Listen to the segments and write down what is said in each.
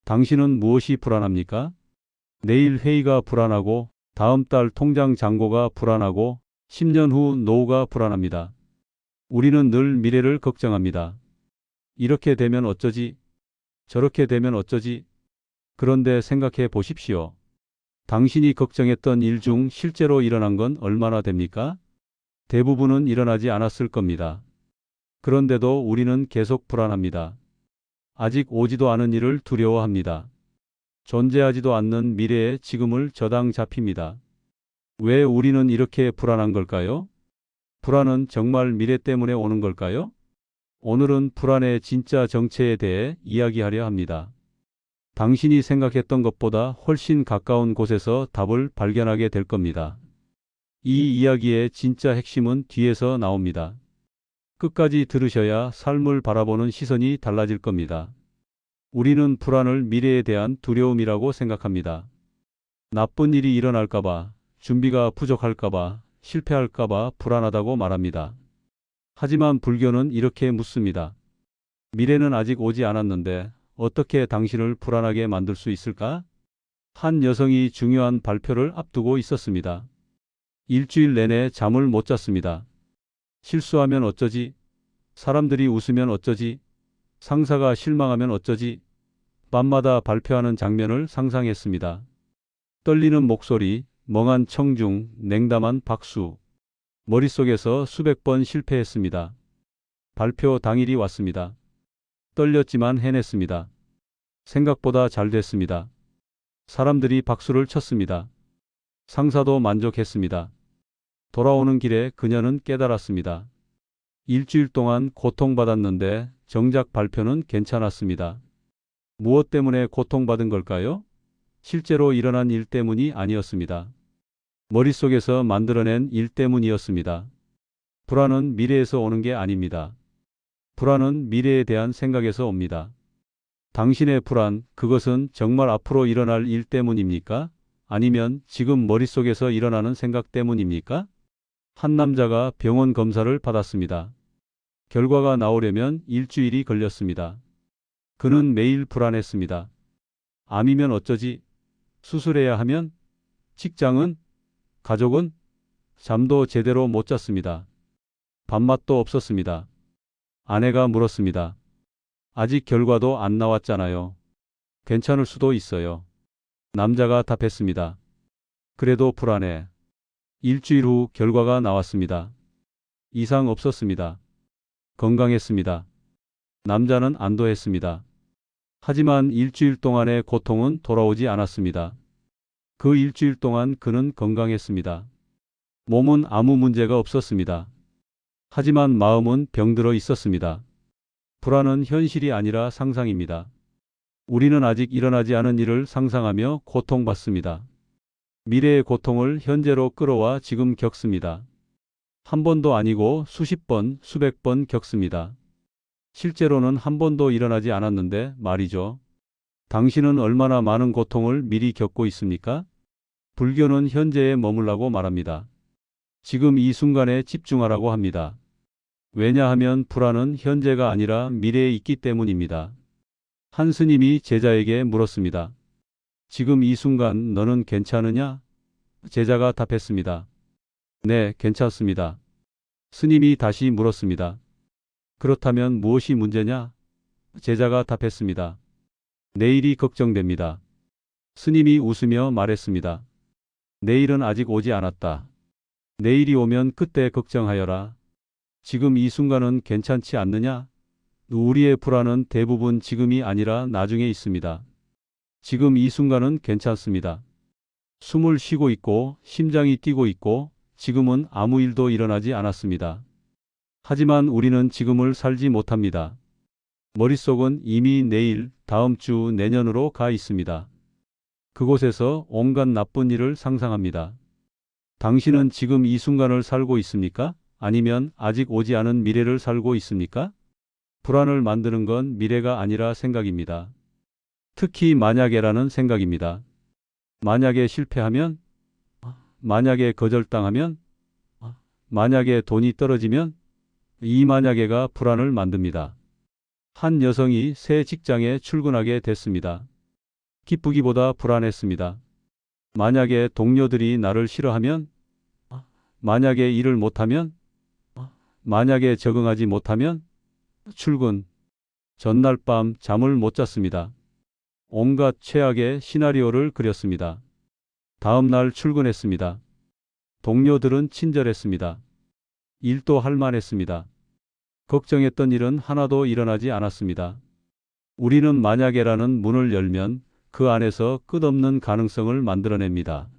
당신은 무엇이 불안합니까? 내일 회의가 불안하고 다음 달 통장 잔고가 불안하고 10년 후 노후가 불안합니다. 우리는 늘 미래를 걱정합니다. 이렇게 되면 어쩌지? 저렇게 되면 어쩌지? 그런데 생각해 보십시오. 당신이 걱정했던 일 중 실제로 일어난 건 얼마나 됩니까? 대부분은 일어나지 않았을 겁니다. 그런데도 우리는 계속 불안합니다. 아직 오지도 않은 일을 두려워합니다. 존재하지도 않는 미래의 지금을 저당 잡힙니다. 왜 우리는 이렇게 불안한 걸까요? 불안은 정말 미래 때문에 오는 걸까요? 오늘은 불안의 진짜 정체에 대해 이야기하려 합니다. 당신이 생각했던 것보다 훨씬 가까운 곳에서 답을 발견하게 될 겁니다. 이 이야기의 진짜 핵심은 뒤에서 나옵니다. 끝까지 들으셔야 삶을 바라보는 시선이 달라질 겁니다. 우리는 불안을 미래에 대한 두려움이라고 생각합니다. 나쁜 일이 일어날까봐, 준비가 부족할까봐, 실패할까봐 불안하다고 말합니다. 하지만 불교는 이렇게 묻습니다. 미래는 아직 오지 않았는데 어떻게 당신을 불안하게 만들 수 있을까? 한 여성이 중요한 발표를 앞두고 있었습니다. 일주일 내내 잠을 못 잤습니다. 실수하면 어쩌지? 사람들이 웃으면 어쩌지? 상사가 실망하면 어쩌지? 밤마다 발표하는 장면을 상상했습니다. 떨리는 목소리, 멍한 청중, 냉담한 박수. 머릿속에서 수백 번 실패했습니다. 발표 당일이 왔습니다. 떨렸지만 해냈습니다. 생각보다 잘 됐습니다. 사람들이 박수를 쳤습니다. 상사도 만족했습니다. 돌아오는 길에 그녀는 깨달았습니다. 일주일 동안 고통받았는데 정작 발표는 괜찮았습니다. 무엇 때문에 고통받은 걸까요? 실제로 일어난 일 때문이 아니었습니다. 머릿속에서 만들어낸 일 때문이었습니다. 불안은 미래에서 오는 게 아닙니다. 불안은 미래에 대한 생각에서 옵니다. 당신의 불안, 그것은 정말 앞으로 일어날 일 때문입니까? 아니면 지금 머릿속에서 일어나는 생각 때문입니까? 한 남자가 병원 검사를 받았습니다. 결과가 나오려면 일주일이 걸렸습니다. 그는 매일 불안했습니다. 암이면 어쩌지? 수술해야 하면? 직장은? 가족은? 잠도 제대로 못 잤습니다. 밥맛도 없었습니다. 아내가 물었습니다. 아직 결과도 안 나왔잖아요. 괜찮을 수도 있어요. 남자가 답했습니다. 그래도 불안해. 일주일 후 결과가 나왔습니다. 이상 없었습니다. 건강했습니다. 남자는 안도했습니다. 하지만 일주일 동안의 고통은 돌아오지 않았습니다. 그 일주일 동안 그는 건강했습니다. 몸은 아무 문제가 없었습니다. 하지만 마음은 병들어 있었습니다. 불안은 현실이 아니라 상상입니다. 우리는 아직 일어나지 않은 일을 상상하며 고통받습니다. 미래의 고통을 현재로 끌어와 지금 겪습니다. 한 번도 아니고 수십 번, 수백 번 겪습니다. 실제로는 한 번도 일어나지 않았는데 말이죠. 당신은 얼마나 많은 고통을 미리 겪고 있습니까? 불교는 현재에 머물라고 말합니다. 지금 이 순간에 집중하라고 합니다. 왜냐하면 불안은 현재가 아니라 미래에 있기 때문입니다. 한 스님이 제자에게 물었습니다. 지금 이 순간 너는 괜찮으냐? 제자가 답했습니다. 네, 괜찮습니다. 스님이 다시 물었습니다. 그렇다면 무엇이 문제냐? 제자가 답했습니다. 내일이 걱정됩니다. 스님이 웃으며 말했습니다. 내일은 아직 오지 않았다. 내일이 오면 그때 걱정하여라. 지금 이 순간은 괜찮지 않느냐? 우리의 불안은 대부분 지금이 아니라 나중에 있습니다. 지금 이 순간은 괜찮습니다. 숨을 쉬고 있고 심장이 뛰고 있고 지금은 아무 일도 일어나지 않았습니다. 하지만 우리는 지금을 살지 못합니다. 머릿속은 이미 내일, 다음 주, 내년으로 가 있습니다. 그곳에서 온갖 나쁜 일을 상상합니다. 당신은 지금 이 순간을 살고 있습니까? 아니면 아직 오지 않은 미래를 살고 있습니까? 불안을 만드는 건 미래가 아니라 생각입니다. 특히 만약에라는 생각입니다. 만약에 실패하면? 만약에 거절당하면? 만약에 돈이 떨어지면? 이 만약에가 불안을 만듭니다. 한 여성이 새 직장에 출근하게 됐습니다. 기쁘기보다 불안했습니다. 만약에 동료들이 나를 싫어하면, 만약에 일을 못하면, 만약에 적응하지 못하면, 출근. 전날 밤 잠을 못 잤습니다. 온갖 최악의 시나리오를 그렸습니다. 다음 날 출근했습니다. 동료들은 친절했습니다. 일도 할 만했습니다. 걱정했던 일은 하나도 일어나지 않았습니다. 우리는 만약에라는 문을 열면 그 안에서 끝없는 가능성을 만들어냅니다.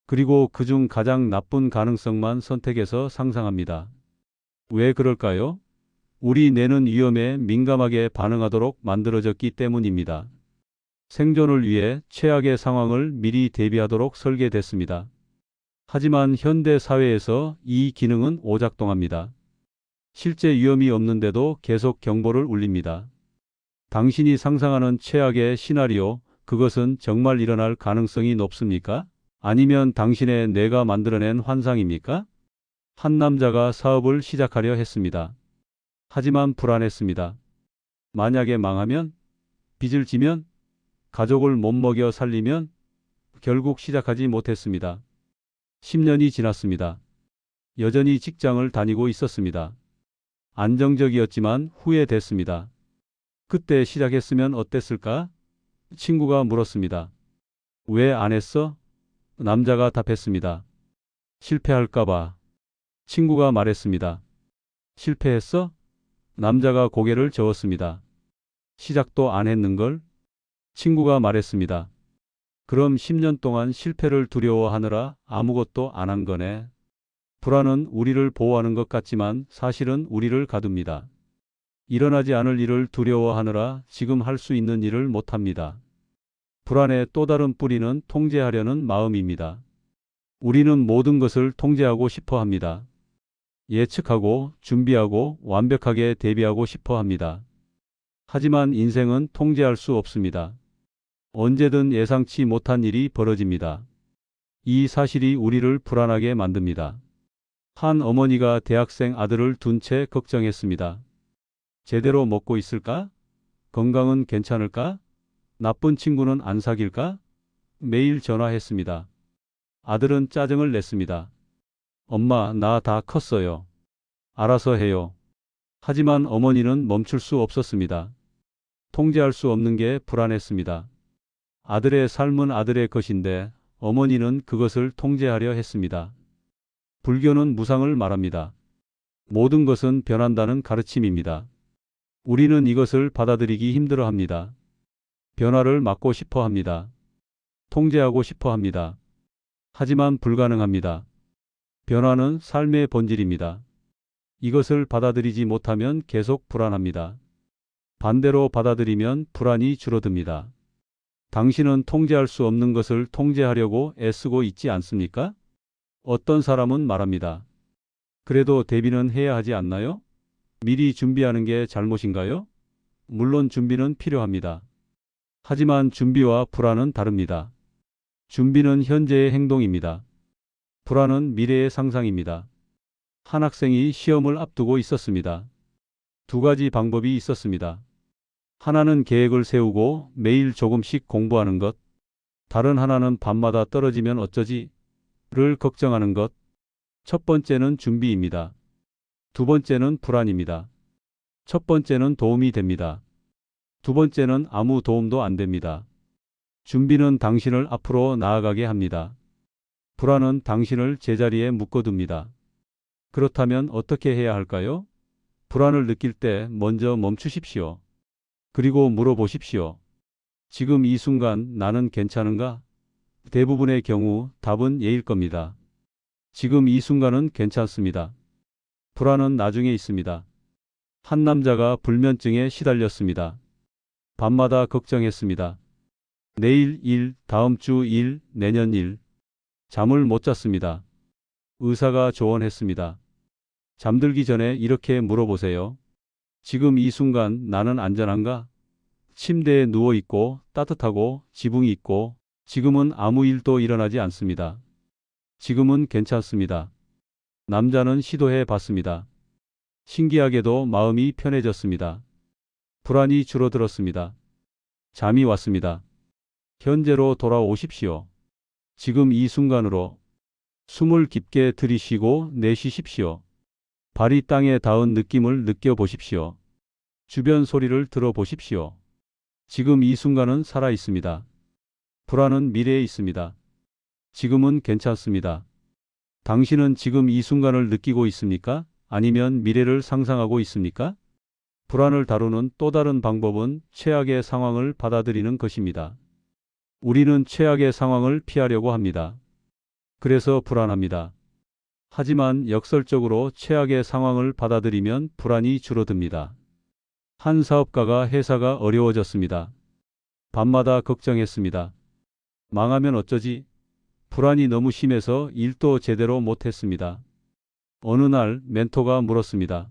그리고 그중 가장 나쁜 가능성만 선택해서 상상합니다. 왜 그럴까요? 우리 뇌는 위험에 민감하게 반응하도록 만들어졌기 때문입니다. 생존을 위해 최악의 상황을 미리 대비하도록 설계됐습니다. 하지만 현대 사회에서 이 기능은 오작동합니다. 실제 위험이 없는데도 계속 경보를 울립니다. 당신이 상상하는 최악의 시나리오, 그것은 정말 일어날 가능성이 높습니까? 아니면 당신의 뇌가 만들어낸 환상입니까? 한 남자가 사업을 시작하려 했습니다. 하지만 불안했습니다. 만약에 망하면, 빚을 지면, 가족을 못 먹여 살리면 결국 시작하지 못했습니다. 10년이 지났습니다. 여전히 직장을 다니고 있었습니다. 안정적이었지만 후회됐습니다. 그때 시작했으면 어땠을까? 친구가 물었습니다. 왜 안 했어? 남자가 답했습니다. 실패할까봐. 친구가 말했습니다. 실패했어? 남자가 고개를 저었습니다. 시작도 안 했는걸? 친구가 말했습니다. 그럼 10년 동안 실패를 두려워하느라 아무것도 안 한 거네. 불안은 우리를 보호하는 것 같지만 사실은 우리를 가둡니다. 일어나지 않을 일을 두려워하느라 지금 할 수 있는 일을 못합니다. 불안의 또 다른 뿌리는 통제하려는 마음입니다. 우리는 모든 것을 통제하고 싶어 합니다. 예측하고 준비하고 완벽하게 대비하고 싶어 합니다. 하지만 인생은 통제할 수 없습니다. 언제든 예상치 못한 일이 벌어집니다. 이 사실이 우리를 불안하게 만듭니다. 한 어머니가 대학생 아들을 둔 채 걱정했습니다. 제대로 먹고 있을까? 건강은 괜찮을까? 나쁜 친구는 안 사귈까? 매일 전화했습니다. 아들은 짜증을 냈습니다. 엄마, 나 다 컸어요. 알아서 해요. 하지만 어머니는 멈출 수 없었습니다. 통제할 수 없는 게 불안했습니다. 아들의 삶은 아들의 것인데 어머니는 그것을 통제하려 했습니다. 불교는 무상을 말합니다. 모든 것은 변한다는 가르침입니다. 우리는 이것을 받아들이기 힘들어합니다. 변화를 막고 싶어 합니다. 통제하고 싶어 합니다. 하지만 불가능합니다. 변화는 삶의 본질입니다. 이것을 받아들이지 못하면 계속 불안합니다. 반대로 받아들이면 불안이 줄어듭니다. 당신은 통제할 수 없는 것을 통제하려고 애쓰고 있지 않습니까? 어떤 사람은 말합니다. 그래도 대비는 해야 하지 않나요? 미리 준비하는 게 잘못인가요? 물론 준비는 필요합니다. 하지만 준비와 불안은 다릅니다. 준비는 현재의 행동입니다. 불안은 미래의 상상입니다. 한 학생이 시험을 앞두고 있었습니다. 두 가지 방법이 있었습니다. 하나는 계획을 세우고 매일 조금씩 공부하는 것, 다른 하나는 밤마다 떨어지면 어쩌지를 걱정하는 것. 첫 번째는 준비입니다. 두 번째는 불안입니다. 첫 번째는 도움이 됩니다. 두 번째는 아무 도움도 안 됩니다. 준비는 당신을 앞으로 나아가게 합니다. 불안은 당신을 제자리에 묶어둡니다. 그렇다면 어떻게 해야 할까요? 불안을 느낄 때 먼저 멈추십시오. 그리고 물어보십시오. 지금 이 순간 나는 괜찮은가? 대부분의 경우 답은 예일 겁니다. 지금 이 순간은 괜찮습니다. 불안은 나중에 있습니다. 한 남자가 불면증에 시달렸습니다. 밤마다 걱정했습니다. 내일 일, 다음 주 일, 내년 일. 잠을 못 잤습니다. 의사가 조언했습니다. 잠들기 전에 이렇게 물어보세요. 지금 이 순간 나는 안전한가? 침대에 누워있고 따뜻하고 지붕이 있고 지금은 아무 일도 일어나지 않습니다. 지금은 괜찮습니다. 남자는 시도해 봤습니다. 신기하게도 마음이 편해졌습니다. 불안이 줄어들었습니다. 잠이 왔습니다. 현재로 돌아오십시오. 지금 이 순간으로 숨을 깊게 들이쉬고 내쉬십시오. 발이 땅에 닿은 느낌을 느껴보십시오. 주변 소리를 들어보십시오. 지금 이 순간은 살아 있습니다. 불안은 미래에 있습니다. 지금은 괜찮습니다. 당신은 지금 이 순간을 느끼고 있습니까? 아니면 미래를 상상하고 있습니까? 불안을 다루는 또 다른 방법은 최악의 상황을 받아들이는 것입니다. 우리는 최악의 상황을 피하려고 합니다. 그래서 불안합니다. 하지만 역설적으로 최악의 상황을 받아들이면 불안이 줄어듭니다. 한 사업가가 회사가 어려워졌습니다. 밤마다 걱정했습니다. 망하면 어쩌지? 불안이 너무 심해서 일도 제대로 못했습니다. 어느 날 멘토가 물었습니다.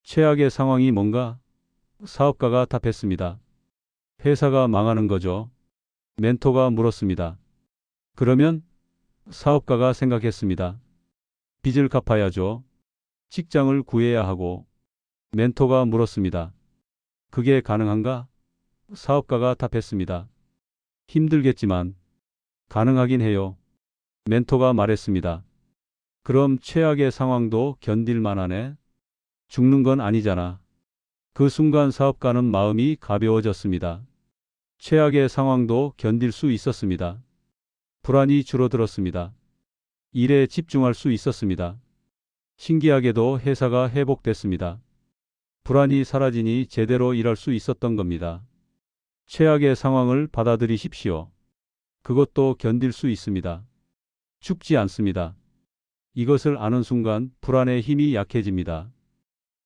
최악의 상황이 뭔가? 사업가가 답했습니다. 회사가 망하는 거죠. 멘토가 물었습니다. 그러면? 사업가가 생각했습니다. 빚을 갚아야죠. 직장을 구해야 하고. 멘토가 물었습니다. 그게 가능한가? 사업가가 답했습니다. 힘들겠지만 가능하긴 해요. 멘토가 말했습니다. 그럼 최악의 상황도 견딜 만하네. 죽는 건 아니잖아. 그 순간 사업가는 마음이 가벼워졌습니다. 최악의 상황도 견딜 수 있었습니다. 불안이 줄어들었습니다. 일에 집중할 수 있었습니다. 신기하게도 회사가 회복됐습니다. 불안이 사라지니 제대로 일할 수 있었던 겁니다. 최악의 상황을 받아들이십시오. 그것도 견딜 수 있습니다. 죽지 않습니다. 이것을 아는 순간 불안의 힘이 약해집니다.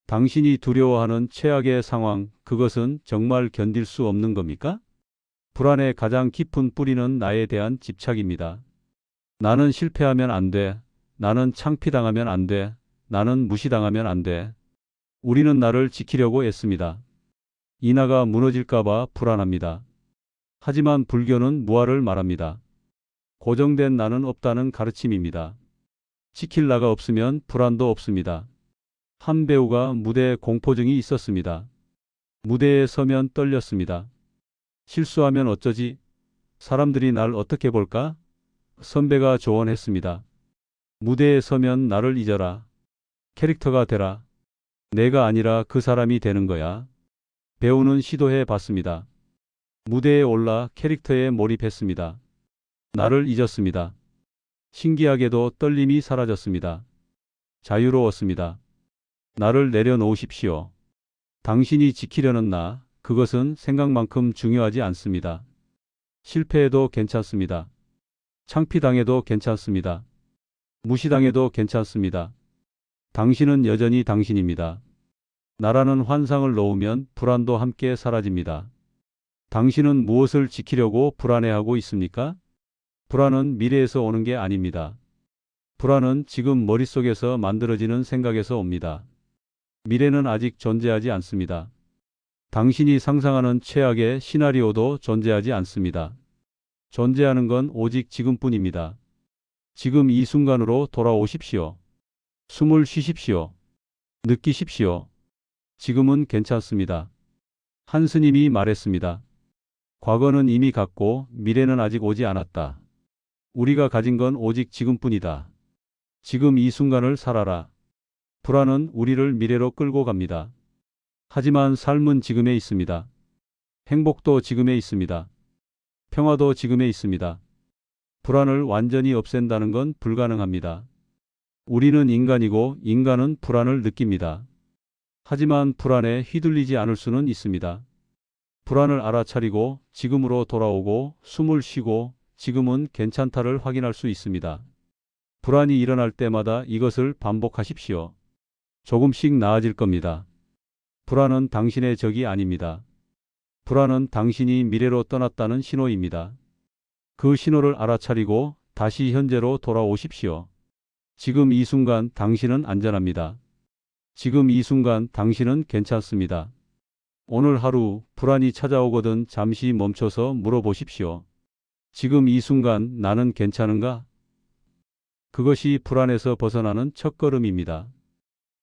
당신이 두려워하는 최악의 상황, 그것은 정말 견딜 수 없는 겁니까? 불안의 가장 깊은 뿌리는 나에 대한 집착입니다. 나는 실패하면 안 돼. 나는 창피당하면 안 돼. 나는 무시당하면 안 돼. 우리는 나를 지키려고 애씁니다. 이 나가 무너질까봐 불안합니다. 하지만 불교는 무아를 말합니다. 고정된 나는 없다는 가르침입니다. 지킬 나가 없으면 불안도 없습니다. 한 배우가 무대에 공포증이 있었습니다. 무대에 서면 떨렸습니다. 실수하면 어쩌지? 사람들이 날 어떻게 볼까? 선배가 조언했습니다. 무대에 서면 나를 잊어라. 캐릭터가 되라. 내가 아니라 그 사람이 되는 거야. 배우는 시도해 봤습니다. 무대에 올라 캐릭터에 몰입했습니다. 나를 잊었습니다. 신기하게도 떨림이 사라졌습니다. 자유로웠습니다. 나를 내려놓으십시오. 당신이 지키려는 나, 그것은 생각만큼 중요하지 않습니다. 실패해도 괜찮습니다. 창피당해도 괜찮습니다. 무시당해도 괜찮습니다. 당신은 여전히 당신입니다. 나라는 환상을 놓으면 불안도 함께 사라집니다. 당신은 무엇을 지키려고 불안해하고 있습니까? 불안은 미래에서 오는 게 아닙니다. 불안은 지금 머릿속에서 만들어지는 생각에서 옵니다. 미래는 아직 존재하지 않습니다. 당신이 상상하는 최악의 시나리오도 존재하지 않습니다. 존재하는 건 오직 지금뿐입니다. 지금 이 순간으로 돌아오십시오. 숨을 쉬십시오. 느끼십시오. 지금은 괜찮습니다. 한 스님이 말했습니다. 과거는 이미 갔고 미래는 아직 오지 않았다. 우리가 가진 건 오직 지금뿐이다. 지금 이 순간을 살아라. 불안은 우리를 미래로 끌고 갑니다. 하지만 삶은 지금에 있습니다. 행복도 지금에 있습니다. 평화도 지금에 있습니다. 불안을 완전히 없앤다는 건 불가능합니다. 우리는 인간이고 인간은 불안을 느낍니다. 하지만 불안에 휘둘리지 않을 수는 있습니다. 불안을 알아차리고 지금으로 돌아오고 숨을 쉬고 지금은 괜찮다를 확인할 수 있습니다. 불안이 일어날 때마다 이것을 반복하십시오. 조금씩 나아질 겁니다. 불안은 당신의 적이 아닙니다. 불안은 당신이 미래로 떠났다는 신호입니다. 그 신호를 알아차리고 다시 현재로 돌아오십시오. 지금 이 순간 당신은 안전합니다. 지금 이 순간 당신은 괜찮습니다. 오늘 하루 불안이 찾아오거든 잠시 멈춰서 물어보십시오. 지금 이 순간 나는 괜찮은가? 그것이 불안에서 벗어나는 첫걸음입니다.